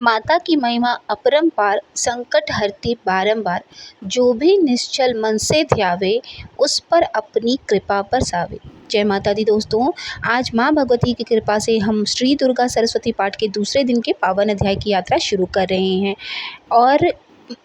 माता की महिमा अपरंपार, संकट हरती बारंबार। जो भी निश्चल मन से ध्यावे, उस पर अपनी कृपा बरसावे। जय माता दी दोस्तों। आज माँ भगवती की कृपा से हम श्री दुर्गा सरस्वती पाठ के दूसरे दिन के पावन अध्याय की यात्रा शुरू कर रहे हैं और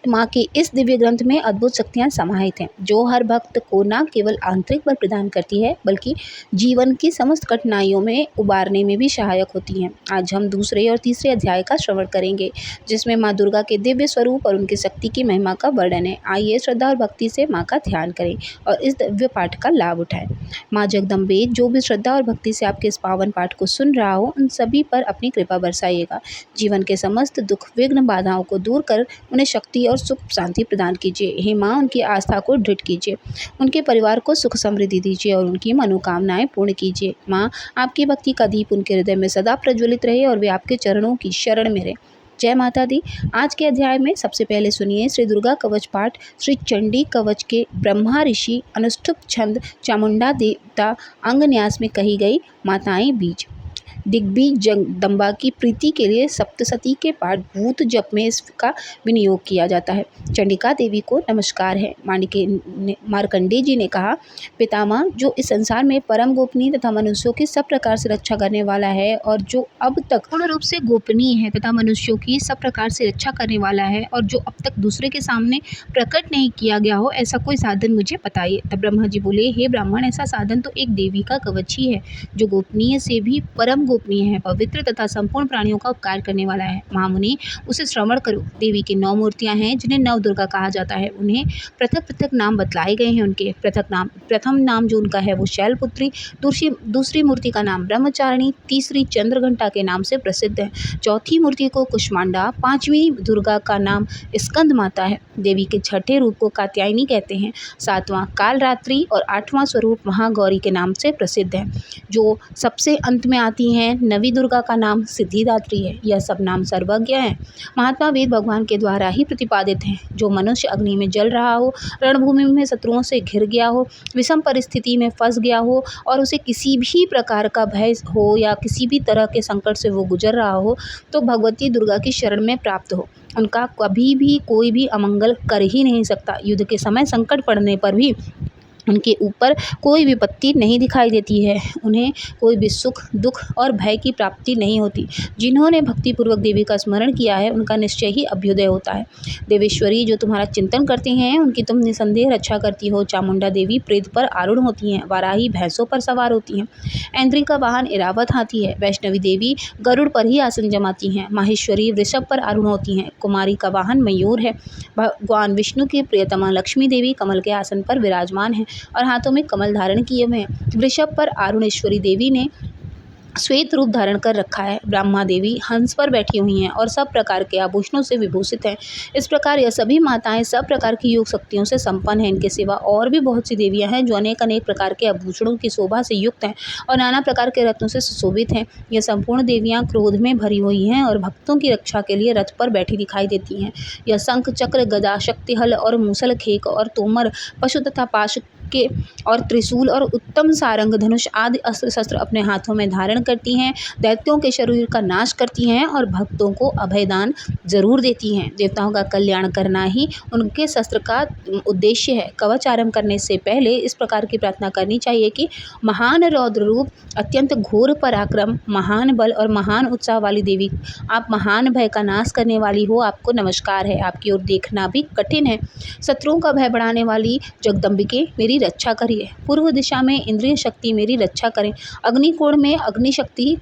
माँ के इस दिव्य ग्रंथ में अद्भुत शक्तियाँ समाहित हैं, जो हर भक्त को न केवल आंतरिक बल प्रदान करती है, बल्कि जीवन की समस्त कठिनाइयों में उबारने में भी सहायक होती हैं। आज हम दूसरे और तीसरे अध्याय का श्रवण करेंगे, जिसमें माँ दुर्गा के दिव्य स्वरूप और उनकी शक्ति की महिमा का वर्णन है। आइए श्रद्धा और भक्ति से माँ का ध्यान करें और इस दिव्य पाठ का लाभ उठाएं। माँ जगदम्बे जो भी श्रद्धा और भक्ति से आपके इस पावन पाठ को सुन रहा हो, उन सभी पर अपनी कृपा बरसाइएगा। जीवन के समस्त दुख, विघ्न, बाधाओं को दूर कर उन्हें शक्ति और सुख शांति प्रदान कीजिए। हे माँ, उनकी आस्था को दृढ़ कीजिए, उनके परिवार को सुख समृद्धि दीजिए और उनकी मनोकामनाएं पूर्ण कीजिए। माँ, आपकी भक्ति का दीप उनके हृदय में सदा प्रज्वलित रहे और वे आपके चरणों की शरण में रहे। जय माता दी। आज के अध्याय में सबसे पहले सुनिए श्री दुर्गा कवच पाठ। श्री चंडी कवच के ब्रह्मा ऋषि अनुष्ठुप छंद चामुंडा देवता अंग न्यास में कही गई माताएं बीज। दिग्बीज जगदम्बा की प्रीति के लिए सप्तशती के पाठ भूत जप में इसका विनियोग किया जाता है। चंडिका देवी को नमस्कार है। मार्कंडेय जी ने कहा, पितामह, जो इस संसार में परम गोपनीय तथा मनुष्यों की सब प्रकार से रक्षा करने वाला है और जो अब तक पूर्ण रूप से गोपनीय है तथा मनुष्यों की सब प्रकार से रक्षा करने वाला है और जो अब तक दूसरे के सामने प्रकट नहीं किया गया हो, ऐसा कोई साधन मुझे बताइए। तब ब्रह्मा जी बोले, हे ब्राह्मण, ऐसा साधन तो एक देवी का कवच ही है, जो गोपनीय से भी परम गोपनीय है, पवित्र तथा संपूर्ण प्राणियों का उपकार करने वाला है। महामुनि, उसे श्रवण करो। देवी की 9 मूर्तियां हैं, जिन्हें नव दुर्गा कहा जाता है। उन्हें पृथक पृथक नाम बतलाए गए हैं। उनके प्रथम नाम जो उनका है वो शैलपुत्री, दूसरी मूर्ति का नाम ब्रह्मचारिणी, तीसरी चंद्रघंटा के नाम से प्रसिद्ध है, चौथी मूर्ति को कुष्मांडा, 5वीं दुर्गा का नाम स्कंद माता है। देवी के छठे रूप को कात्यायनी कहते हैं, 7वां कालरात्रि और 8वां स्वरूप महागौरी के नाम से प्रसिद्ध है। जो सबसे अंत में आती हैं, नवी दुर्गा का नाम सिद्धिदात्री है। यह सब नाम सर्वज्ञ हैं, महात्मा वेद भगवान के द्वारा ही प्रतिपादित हैं। जो मनुष्य अग्नि में जल रहा हो, रणभूमि में शत्रुओं से घिर गया हो, विषम परिस्थिति में फंस गया हो और उसे किसी भी प्रकार का भय हो या किसी भी तरह के संकट से वो गुजर रहा हो, तो भगवती दुर्गा की शरण में प्राप्त हो। उनका कभी भी कोई भी अमंगल कर ही नहीं सकता। युद्ध के समय संकट पड़ने पर भी उनके ऊपर कोई विपत्ति नहीं दिखाई देती है। उन्हें कोई भी सुख, दुख और भय की प्राप्ति नहीं होती। जिन्होंने भक्तिपूर्वक देवी का स्मरण किया है, उनका निश्चय ही अभ्युदय होता है। देवेश्वरी, जो तुम्हारा चिंतन करती हैं, उनकी तुम निसंदेह रक्षा करती हो। चामुंडा देवी प्रेत पर आरूढ़ होती हैं, वाराही भैंसों पर सवार होती हैं, ऐन्द्री का वाहन इरावत हाथी है, वैष्णवी देवी गरुड़ पर ही आसन जमाती हैं, माहेश्वरी वृषभ पर आरूढ़ होती हैं, कुमारी का वाहन मयूर है, भगवान विष्णु की प्रियतमा लक्ष्मी देवी कमल के आसन पर विराजमान है और हाथों में कमल धारण किए हुए हैं। वृषभ पर अरुणेश्वरी देवी ने श्वेत रूप धारण कर रखा है। ब्रह्मा देवी हंस पर बैठी हुई हैं और सब प्रकार के आभूषणों से विभूषित हैं। इस प्रकार यह सभी माताएं सब प्रकार की योग शक्तियों से संपन्न हैं। इनके सिवा और भी बहुत सी देवियां हैं, जो अनेक अनेक प्रकार के आभूषणों की शोभा से युक्त हैं और नाना प्रकार के रत्नों से सुशोभित हैं। यह संपूर्ण देवियां क्रोध में भरी हुई हैं और भक्तों की रक्षा के लिए रथ पर बैठी दिखाई देती हैं। यह शंख, चक्र, गदा, शक्तिहल और मूसल, खेक और तोमर, पशु तथा पाश के और त्रिशूल और उत्तम सारंग, धनुष आदि अस्त्र शस्त्र अपने हाथों में धारण करती हैं। दैत्यों के शरीर का नाश करती हैं और भक्तों को अभयदान जरूर देती हैं। देवताओं का कल्याण करना ही उनके शस्त्र का उद्देश्य है। कवच आरंभ करने से पहले इस प्रकार की प्रार्थना करनी चाहिए कि महान रौद्र रूप, अत्यंत घोर पराक्रम, महान बल और महान उत्साह वाली देवी, आप महान भय का नाश करने वाली हो। आपको नमस्कार है। आपकी ओर देखना भी कठिन है। शत्रुओं का भय बढ़ाने वाली जगदम्बिके, मेरी रक्षा करिए। पूर्व दिशा में इंद्रिय शक्ति मेरी रक्षा करें। अग्निकोण में अग्नि शक्ति,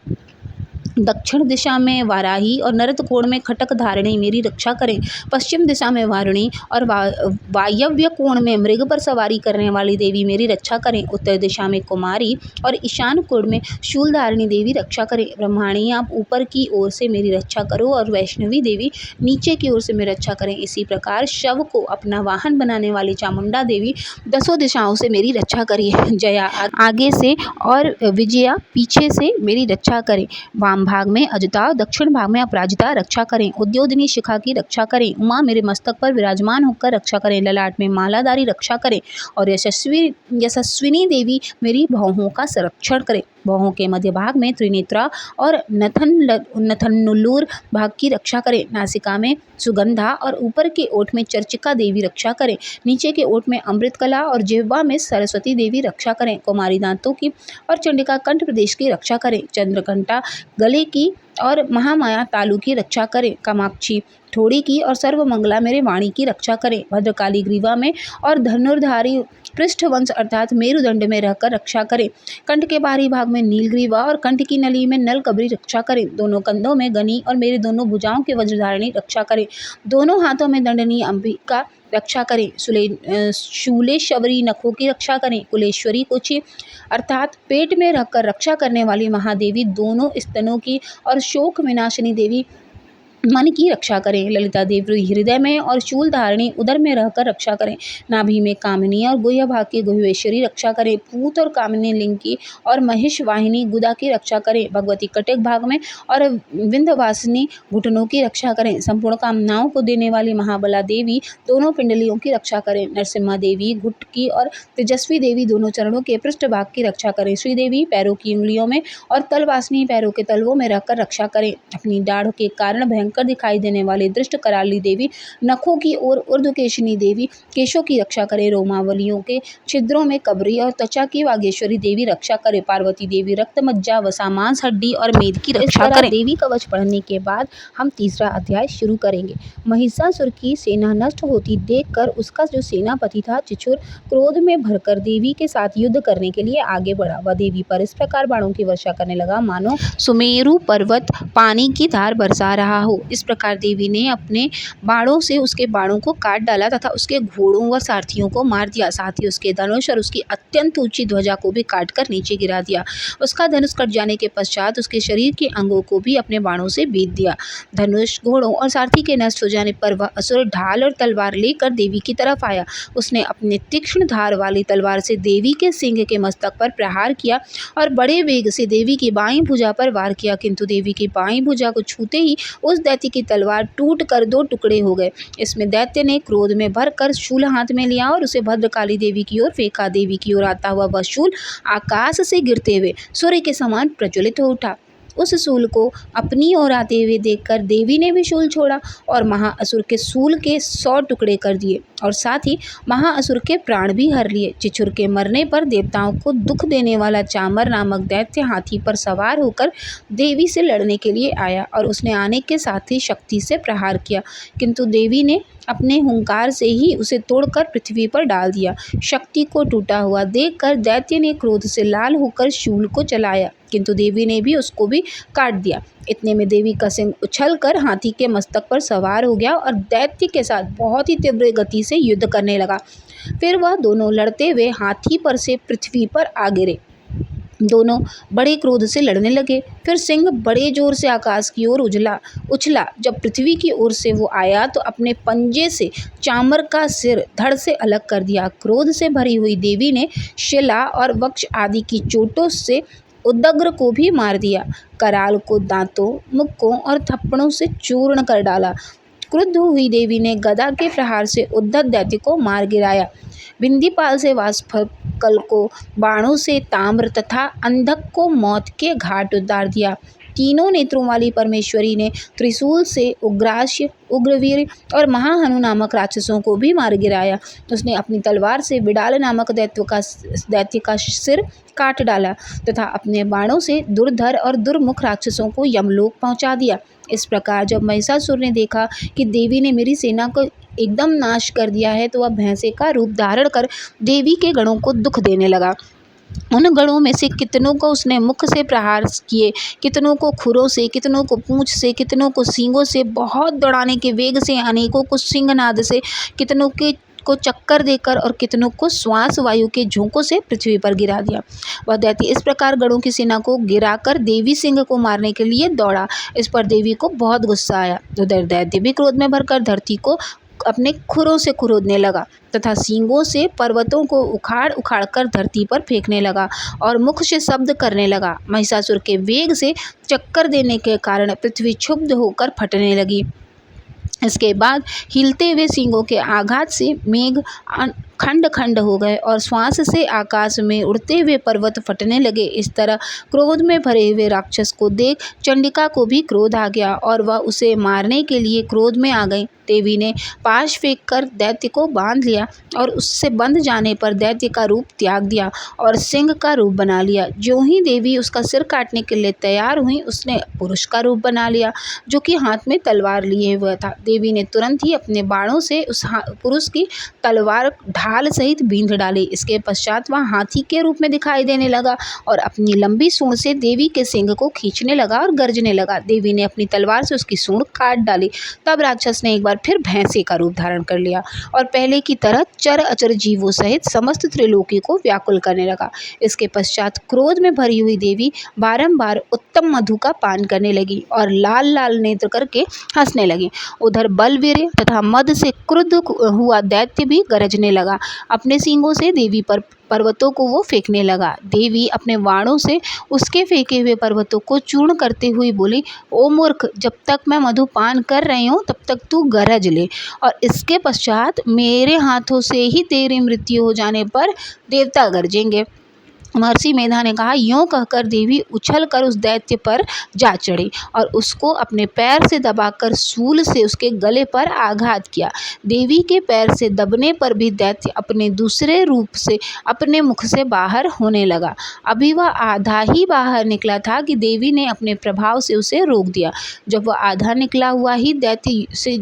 दक्षिण दिशा में वाराही और नरत कोण में खटक धारिणी मेरी रक्षा करें। पश्चिम दिशा में वारुणी और वायव्य कोण में मृग पर सवारी करने वाली देवी मेरी रक्षा करें। उत्तर दिशा में कुमारी और ईशान कोण में शूलधारिणी देवी रक्षा करें। ब्रह्माणी, आप ऊपर की ओर से मेरी रक्षा करो और वैष्णवी देवी नीचे की ओर से मेरी रक्षा करें। इसी प्रकार शव को अपना वाहन बनाने वाली चामुंडा देवी 10 दिशाओं से मेरी रक्षा करिए। जया आगे से और विजया पीछे से मेरी रक्षा करें। वाम भाग में अजता, दक्षिण भाग में अपराजिता रक्षा करें। उद्योदिनी शिखा की रक्षा करें। उमा मेरे मस्तक पर विराजमान होकर रक्षा करें। ललाट में मालाधारी रक्षा करें और यशस्विनी देवी मेरी बाहों का संरक्षण करें। बाहों के मध्य भाग में त्रिनेत्रा और नथनुल्लूर भाग की रक्षा करें। नासिका में सुगंधा और ऊपर के ओठ में चर्चिका देवी रक्षा करें। नीचे के ओठ में अमृतकला और जिह्वा में सरस्वती देवी रक्षा करें। कुमारी दांतों की और चंडिका कंठ प्रदेश की रक्षा करें। चंद्रघंटा गले की और महामाया तालु की रक्षा करें। कामाक्षी ठोड़ी की और सर्वमंगला मेरे वाणी की रक्षा करें। भद्रकाली ग्रीवा में और धनुर्धारी पृष्ठवंश अर्थात मेरुदंड में रहकर रक्षा करें। कंठ के बाहरी भाग में नीलग्रीवा और कंठ की नली में नलकबरी रक्षा करें। दोनों कंधों में गनी और मेरी दोनों भुजाओं के वज्रधारिणी रक्षा करें। दोनों हाथों में दंडनी अंबिका रक्षा करें। शूलेश्वरी नखों की रक्षा करें। कुलेश्वरी कुची अर्थात पेट में रखकर रक्षा करने वाली महादेवी दोनों स्तनों की और शोक विनाशिनी देवी मन की रक्षा करें। ललिता देवी हृदय में और शूल धारिणी उदर में रहकर रक्षा करें। नाभि में कामिनी और गुह्य भाग की गुह्येश्वरी रक्षा करें। पूत और कामिनी लिंग की और महिष वाहिनी गुदा की रक्षा करें। भगवती कटिक भाग में और विंध्यवासिनी घुटनों की रक्षा करें। संपूर्ण कामनाओं को देने वाली महाबला देवी दोनों पिंडलियों की रक्षा करें। नरसिम्हा देवी घुट की और तेजस्वी देवी दोनों चरणों के पृष्ठ भाग की रक्षा करें। श्रीदेवी पैरों की उंगलियों में और तलवासिनी पैरों के तलवों में रखकर रक्षा करें। अपनी दाढ़ के कारण भयंकर दिखाई देने वाली दृष्ट कराली देवी नखों की ओर ऊर्ध्वकेशिनी देवी केशों की रक्षा करे। रोमावलियों के छिद्रों में कबरी और त्वचा की वागेश्वरी देवी रक्षा करे। पार्वती देवी रक्त मज्जा वसा मांस हड्डी और मेद की रक्षा करें। देवी कवच पढ़ने के बाद हम तीसरा अध्याय शुरू करेंगे। महिषासुर की सेना नष्ट होती देखकर उसका जो सेनापति था चिचुर क्रोध में भरकर देवी के साथ युद्ध करने के लिए आगे बढ़ा। वह देवी पर इस प्रकार बाणों की वर्षा करने लगा मानो सुमेरु पर्वत पानी की धार बरसा रहा हो। इस प्रकार देवी ने अपने बाणों से उसके बाणों को काट डाला तथा उसके घोड़ों व सारथियों को मार दिया। साथ ही उसके धनुष और उसकी अत्यंत ऊंची ध्वजा को भी काटकर नीचे गिरा दिया। उसका धनुष कट जाने के पश्चात उसके शरीर के अंगों को भी अपने बाणों से बीत दिया। धनुष घोड़ों और सारथी के नष्ट हो जाने पर वह असुर ढाल और तलवार लेकर देवी की तरफ आया। उसने अपने तीक्ष्ण धार वाली तलवार से देवी के सिंह के मस्तक पर प्रहार किया और बड़े वेग से देवी की बाईं भुजा पर वार किया, किंतु देवी की बाईं भुजा को छूते ही उस दैत्य की तलवार टूट कर 2 टुकड़े हो गए। इसमें दैत्य ने क्रोध में भरकर शूल हाथ में लिया और उसे भद्रकाली देवी की ओर फेंका। देवी की ओर आता हुआ वह शूल आकाश से गिरते हुए सूर्य के समान प्रज्वलित हो उठा। उस शूल को अपनी ओर आते हुए देखकर देवी ने भी शूल छोड़ा और महाअसुर के शूल के 100 टुकड़े कर दिए और साथ ही महाअसुर के प्राण भी हर लिए। चिचुर के मरने पर देवताओं को दुख देने वाला चामर नामक दैत्य हाथी पर सवार होकर देवी से लड़ने के लिए आया और उसने आने के साथ ही शक्ति से प्रहार किया, किंतु देवी ने अपने हुंकार से ही उसे तोड़कर पृथ्वी पर डाल दिया। शक्ति को टूटा हुआ देखकर दैत्य ने क्रोध से लाल होकर शूल को चलाया, किंतु देवी ने भी उसको भी काट दिया। इतने में देवी का सिंह उछलकर हाथी के मस्तक पर सवार हो गया और दैत्य के साथ बहुत ही तीव्र गति से युद्ध करने लगा। फिर वह दोनों लड़ते हुए हाथी पर से पृथ्वी पर आ गिरे। दोनों बड़े क्रोध से लड़ने लगे। फिर सिंह बड़े जोर से आकाश की ओर उछला। जब पृथ्वी की ओर से वो आया तो अपने पंजे से चामर का सिर धड़ से अलग कर दिया। क्रोध से भरी हुई देवी ने शिला और वक्ष आदि की चोटों से उदग्र को भी मार दिया। कराल को दांतों, मुक्कों और थप्पड़ों से चूर्ण कर डाला। क्रुद्ध हुई देवी ने गदा के प्रहार से उद्धत दैत्य को मार गिराया। बिंदीपाल से वासफल को बाणों से ताम्र तथा अंधक को मौत के घाट उतार दिया। तीनों नेत्रों वाली परमेश्वरी ने त्रिशूल से उग्रास्य, उग्रवीर और महाहनु नामक राक्षसों को भी मार गिराया। उसने अपनी तलवार से बिडाल नामक दैत्य का सिर काट डाला तथा अपने बाणों से दुर्धर और दुर्मुख राक्षसों को यमलोक पहुंचा दिया। इस प्रकार जब महिषासुर ने देखा कि देवी ने मेरी सेना को एकदम नाश कर दिया है तो वह भैंसे का रूप धारण कर देवी के गणों को दुख देने लगा। उन गणों में से कितनों को उसने मुख से प्रहार किए, कितनों को खुरों से, कितनों को पूंछ से, कितनों को सींगों से, बहुत दौड़ाने के वेग से, अनेकों को सिंहनाद से, कितनों को चक्कर देकर और कितनों को श्वास वायु के झोंकों से पृथ्वी पर गिरा दिया। वह दैत्य इस प्रकार गणों की सेना को गिराकर देवी सिंह को मारने के लिए दौड़ा। इस पर देवी को बहुत गुस्सा आया। उधर दैत्य भी क्रोध में भरकर धरती को अपने खुरों से खुरोदने लगा तथा सींगों से पर्वतों को उखाड़ उखाड़ कर धरती पर फेंकने लगा और मुख से शब्द करने लगा। महिषासुर के वेग से चक्कर देने के कारण पृथ्वी क्षुब्ध होकर फटने लगी। इसके बाद हिलते हुए सींगों के आघात से मेघ खंड खंड हो गए और श्वास से आकाश में उड़ते हुए पर्वत फटने लगे। इस तरह क्रोध में भरे हुए राक्षस को देख चंडिका को भी क्रोध आ गया और वह उसे मारने के लिए क्रोध में आ गई। देवी ने पाश फेंककर दैत्य को बांध लिया और उससे बंध जाने पर दैत्य का रूप त्याग दिया और सिंह का रूप बना लिया। जो ही देवी उसका सिर काटने के लिए तैयार हुई, उसने पुरुष का रूप बना लिया जो कि हाथ में तलवार लिए हुआ था। देवी ने तुरंत ही अपने बाणों से उस पुरुष की तलवार ढाल सहित बींध डाली। इसके पश्चात वह हाथी के रूप में दिखाई देने लगा और अपनी लंबी सूंड से देवी के सिंग को खींचने लगा और गरजने लगा। देवी ने अपनी तलवार से उसकी सूंड काट डाली। तब राक्षस ने एक बार फिर भैंसे का रूप धारण कर लिया और पहले की तरह चर अचर जीवों सहित समस्त त्रिलोकी को व्याकुल करने लगा। इसके पश्चात क्रोध में भरी हुई देवी बारंबार उत्तम मधु का पान करने लगी और लाल लाल नेत्र करके हंसने लगी। उधर बलवीर तथा मद से क्रुद्ध हुआ दैत्य भी गरजने लगा। अपने सींगों से देवी पर पर्वतों को वो फेंकने लगा। देवी अपने बाणों से उसके फेंके हुए पर्वतों को चूर्ण करते हुए बोली, ओ मूर्ख, जब तक मैं मधुपान कर रही हूँ तब तक तू गरज ले और इसके पश्चात मेरे हाथों से ही तेरी मृत्यु हो जाने पर देवता गरजेंगे। महर्षि मेधा ने कहा। यूँ कहकर देवी उछल कर उस दैत्य पर जा चढ़ी और उसको अपने पैर से दबाकर शूल से उसके गले पर आघात किया। देवी के पैर से दबने पर भी दैत्य अपने दूसरे रूप से अपने मुख से बाहर होने लगा। अभी वह आधा ही बाहर निकला था कि देवी ने अपने प्रभाव से उसे रोक दिया। जब वह आधा निकला हुआ ही दैत्य से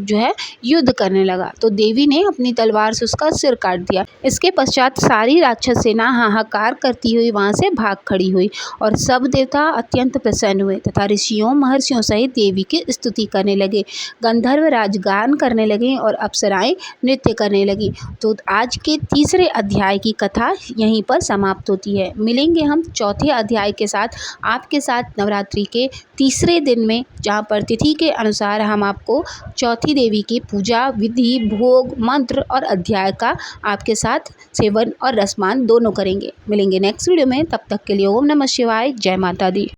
युद्ध करने लगा तो देवी ने अपनी तलवार से उसका सिर काट दिया। इसके पश्चात सारी राक्षस सेना हाहाकार करती हुई वहां से भाग खड़ी हुई और सब देवता अत्यंत प्रसन्न हुए तथा ऋषियों महर्षियों सहित देवी की स्तुति करने लगे। गंधर्व राज गान करने लगे और अप्सराएं नृत्य करने लगी। तो आज के तीसरे अध्याय की कथा यहीं पर समाप्त होती है। मिलेंगे हम चौथे अध्याय के साथ, आपके साथ नवरात्रि के तीसरे दिन में, जहाँ पर तिथि के अनुसार हम आपको चौथी देवी की पूजा विधि, भोग, मंत्र और अध्याय का आपके साथ सेवन और रसमान दोनों करेंगे। मिलेंगे नेक्स्ट वीडियो में, तब तक के लिए ओम नमः शिवाय, जय माता दी।